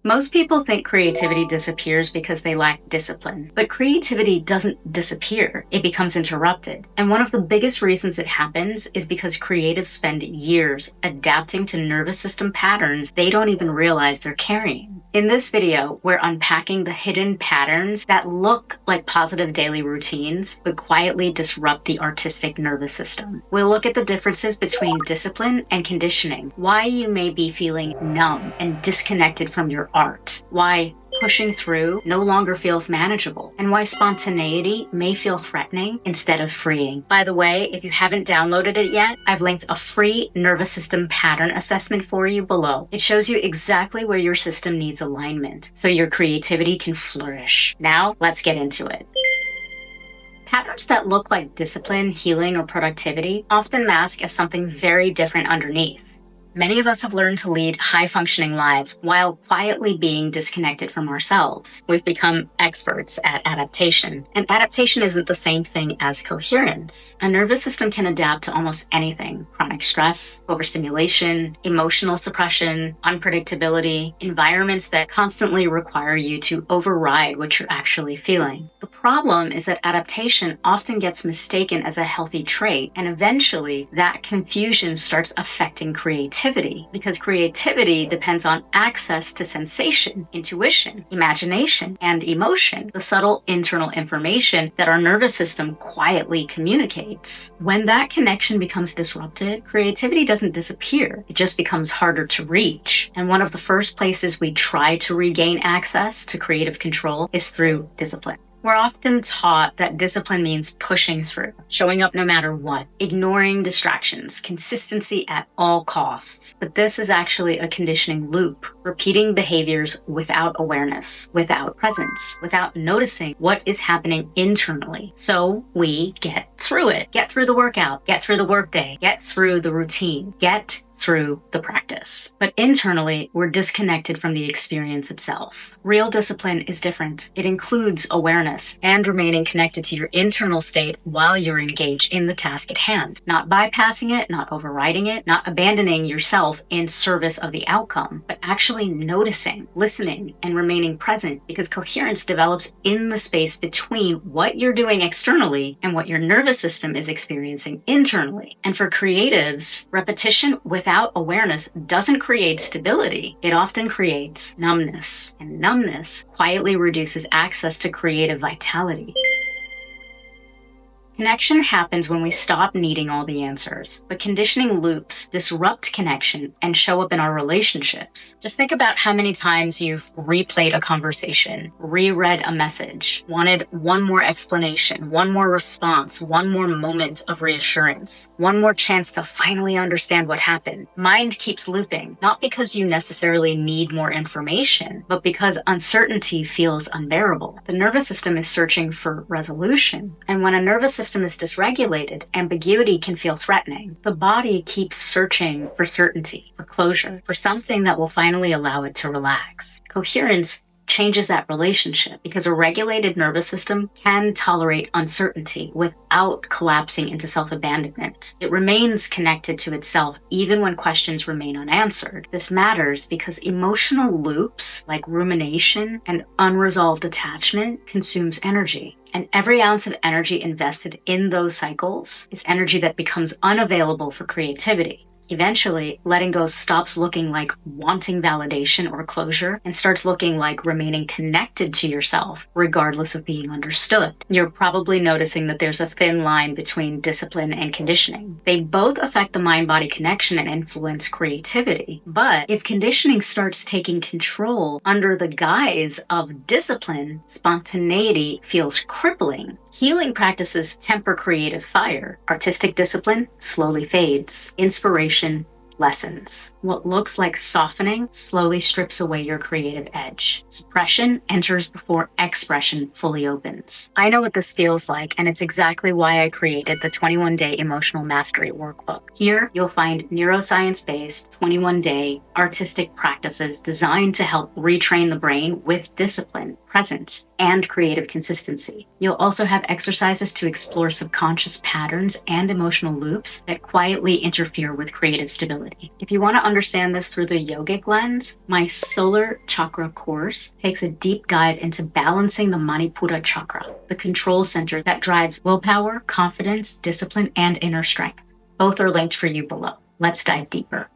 Most people think creativity disappears because they lack discipline, but creativity doesn't disappear, it becomes interrupted. And one of the biggest reasons it happens is because creatives spend years adapting to nervous system patterns they don't even realize they're carrying. In this video, we're unpacking the hidden patterns that look like positive daily routines, but quietly disrupt the artistic nervous system. We'll look at the differences between discipline and conditioning, why you may be feeling numb and disconnected from your art, why pushing through no longer feels manageable, and why spontaneity may feel threatening instead of freeing. By the way, if you haven't downloaded it yet, I've linked a free nervous system pattern assessment for you below. It shows you exactly where your system needs alignment so your creativity can flourish. Now, let's get into it. Patterns that look like discipline, healing, or productivity often mask as something very different underneath. Many of us have learned to lead high-functioning lives while quietly being disconnected from ourselves. We've become experts at adaptation, and adaptation isn't the same thing as coherence. A nervous system can adapt to almost anything: chronic stress, overstimulation, emotional suppression, unpredictability, environments that constantly require you to override what you're actually feeling. The problem is that adaptation often gets mistaken as a healthy trait, and eventually that confusion starts affecting creativity. Because creativity depends on access to sensation, intuition, imagination, and emotion, the subtle internal information that our nervous system quietly communicates. When that connection becomes disrupted, creativity doesn't disappear, it just becomes harder to reach. And one of the first places we try to regain access to creative control is through discipline. We're often taught that discipline means pushing through, showing up no matter what, ignoring distractions, consistency at all costs. But this is actually a conditioning loop, repeating behaviors without awareness, without presence, without noticing what is happening internally. So we get through it. Get through the workout, get through the workday, get through the routine, get through the practice. But internally, we're disconnected from the experience itself. Real discipline is different. It includes awareness and remaining connected to your internal state while you're engaged in the task at hand. Not bypassing it, not overriding it, not abandoning yourself in service of the outcome, but actually noticing, listening, and remaining present, because coherence develops in the space between what you're doing externally and what your nervous system is experiencing internally. And for creatives, repetition without awareness doesn't create stability. It often creates numbness, and numbness quietly reduces access to creative vitality. Connection happens when we stop needing all the answers, but conditioning loops disrupt connection and show up in our relationships. Just think about how many times you've replayed a conversation, reread a message, wanted one more explanation, one more response, one more moment of reassurance, one more chance to finally understand what happened. Mind keeps looping, not because you necessarily need more information, but because uncertainty feels unbearable. The nervous system is searching for resolution, and when a nervous system is dysregulated, ambiguity can feel threatening. The body keeps searching for certainty, for closure, for something that will finally allow it to relax. Coherence changes that relationship because a regulated nervous system can tolerate uncertainty without collapsing into self-abandonment. It remains connected to itself even when questions remain unanswered. This matters because emotional loops like rumination and unresolved attachment consumes energy. And every ounce of energy invested in those cycles is energy that becomes unavailable for creativity. Eventually, letting go stops looking like wanting validation or closure and starts looking like remaining connected to yourself, regardless of being understood. You're probably noticing that there's a thin line between discipline and conditioning. They both affect the mind-body connection and influence creativity. But if conditioning starts taking control under the guise of discipline, spontaneity feels crippling. Healing practices temper creative fire. Artistic discipline slowly fades. Inspiration lessens. What looks like softening slowly strips away your creative edge. Suppression enters before expression fully opens. I know what this feels like, and it's exactly why I created the 21-day Emotional Mastery Workbook. Here, you'll find neuroscience-based 21-day artistic practices designed to help retrain the brain with discipline, presence, and creative consistency. You'll also have exercises to explore subconscious patterns and emotional loops that quietly interfere with creative stability. reality. If you want to understand this through the yogic lens, my solar chakra course takes a deep dive into balancing the Manipura chakra, the control center that drives willpower, confidence, discipline, and inner strength. Both are linked for you below. Let's dive deeper.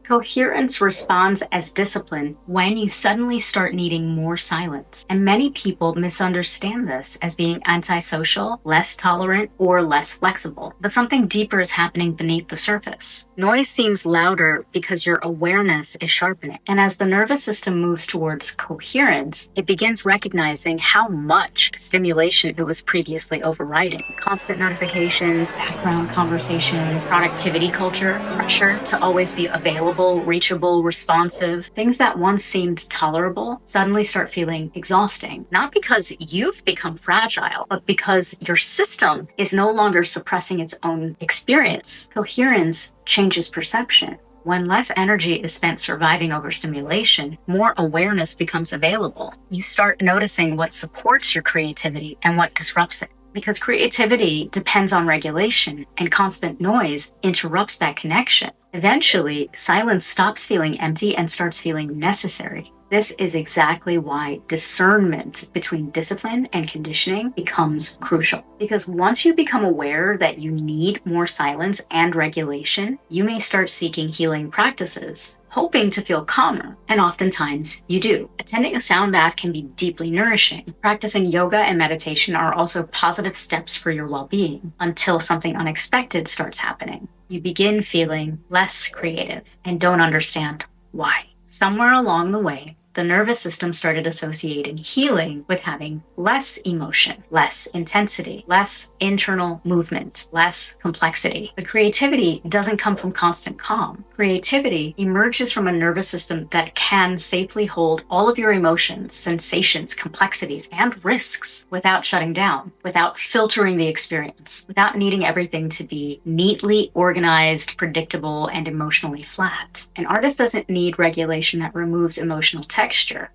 Coherence responds as discipline when you suddenly start needing more silence. And many people misunderstand this as being antisocial, less tolerant, or less flexible. But something deeper is happening beneath the surface. Noise seems louder because your awareness is sharpening. And as the nervous system moves towards coherence, it begins recognizing how much stimulation it was previously overriding. Constant notifications, background conversations, productivity culture, pressure to always be available, reachable, responsive, things that once seemed tolerable suddenly start feeling exhausting. Not because you've become fragile, but because your system is no longer suppressing its own experience. Coherence changes perception. When less energy is spent surviving overstimulation, more awareness becomes available. You start noticing what supports your creativity and what disrupts it. Because creativity depends on regulation, and constant noise interrupts that connection. Eventually, silence stops feeling empty and starts feeling necessary. This is exactly why discernment between discipline and conditioning becomes crucial. Because once you become aware that you need more silence and regulation, you may start seeking healing practices, hoping to feel calmer, and oftentimes you do. Attending a sound bath can be deeply nourishing. Practicing yoga and meditation are also positive steps for your well-being until something unexpected starts happening. You begin feeling less creative and don't understand why. Somewhere along the way, the nervous system started associating healing with having less emotion, less intensity, less internal movement, less complexity. But creativity doesn't come from constant calm. Creativity emerges from a nervous system that can safely hold all of your emotions, sensations, complexities, and risks without shutting down, without filtering the experience, without needing everything to be neatly organized, predictable, and emotionally flat. An artist doesn't need regulation that removes emotional texture.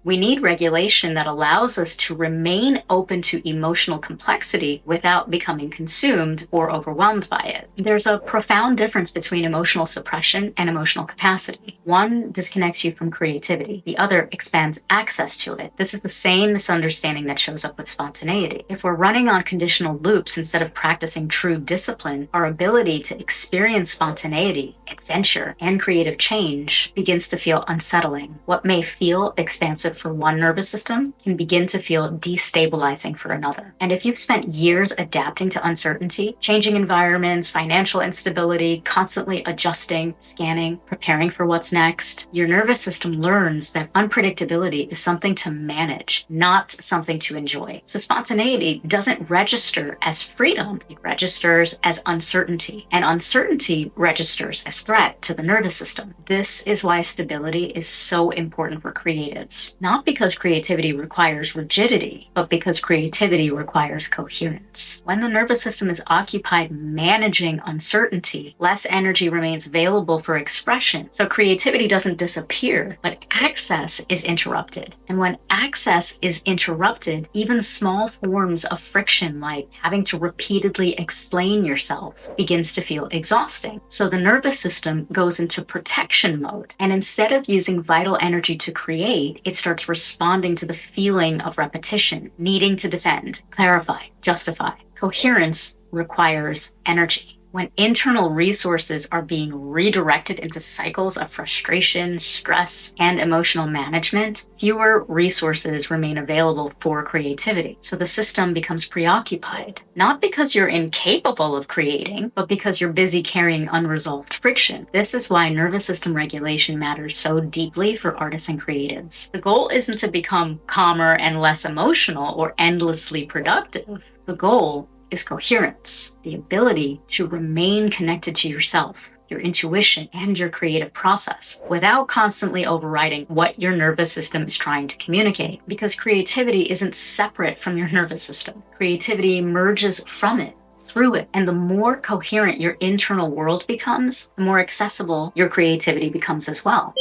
We need regulation that allows us to remain open to emotional complexity without becoming consumed or overwhelmed by it. There's a profound difference between emotional suppression and emotional capacity. One disconnects you from creativity. The other expands access to it. This is the same misunderstanding that shows up with spontaneity. If we're running on conditional loops instead of practicing true discipline, our ability to experience spontaneity, adventure, and creative change begins to feel unsettling. What may feel expansive for one nervous system can begin to feel destabilizing for another. And if you've spent years adapting to uncertainty, changing environments, financial instability, constantly adjusting, scanning, preparing for what's next, your nervous system learns that unpredictability is something to manage, not something to enjoy. So spontaneity doesn't register as freedom, it registers as uncertainty, and uncertainty registers as threat to the nervous system. This is why stability is so important for creatives. Not because creativity requires rigidity, but because creativity requires coherence. When the nervous system is occupied managing uncertainty, less energy remains available for expression. So creativity doesn't disappear, but access is interrupted. And when access is interrupted, even small forms of friction, like having to repeatedly explain yourself, begins to feel exhausting. So the nervous system goes into protection mode. And instead of using vital energy to create, it starts responding to the feeling of repetition, needing to defend, clarify, justify. Coherence requires energy. When internal resources are being redirected into cycles of frustration, stress, and emotional management, fewer resources remain available for creativity. So the system becomes preoccupied, not because you're incapable of creating, but because you're busy carrying unresolved friction. This is why nervous system regulation matters so deeply for artists and creatives. The goal isn't to become calmer and less emotional or endlessly productive. The goal is coherence, the ability to remain connected to yourself, your intuition, and your creative process without constantly overriding what your nervous system is trying to communicate. Because creativity isn't separate from your nervous system. Creativity emerges from it, through it. And the more coherent your internal world becomes, the more accessible your creativity becomes as well.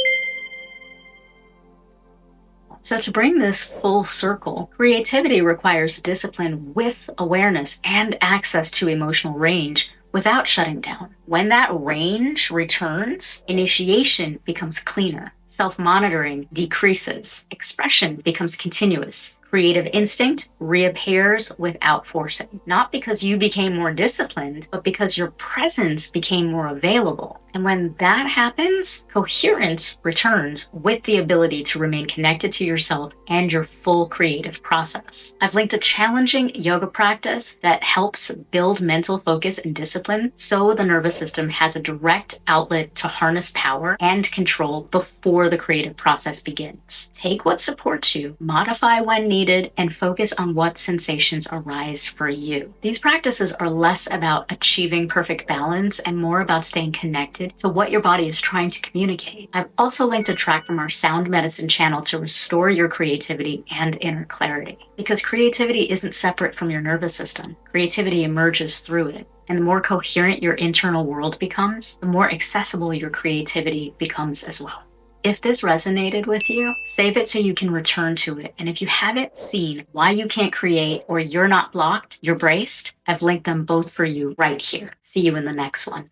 So to bring this full circle, creativity requires discipline with awareness and access to emotional range without shutting down. When that range returns, initiation becomes cleaner. Self-monitoring decreases. Expression becomes continuous. Creative instinct reappears without forcing. Not because you became more disciplined, but because your presence became more available. And when that happens, coherence returns with the ability to remain connected to yourself and your full creative process. I've linked a challenging yoga practice that helps build mental focus and discipline so the nervous system has a direct outlet to harness power and control before the creative process begins. Take what supports you, modify when needed, and focus on what sensations arise for you. These practices are less about achieving perfect balance and more about staying connected to what your body is trying to communicate. I've also linked a track from our Sound Medicine channel to restore your creativity and inner clarity. Because creativity isn't separate from your nervous system. Creativity emerges through it. And the more coherent your internal world becomes, the more accessible your creativity becomes as well. If this resonated with you, save it so you can return to it. And if you haven't seen why you can't create or you're not blocked, you're braced, I've linked them both for you right here. See you in the next one.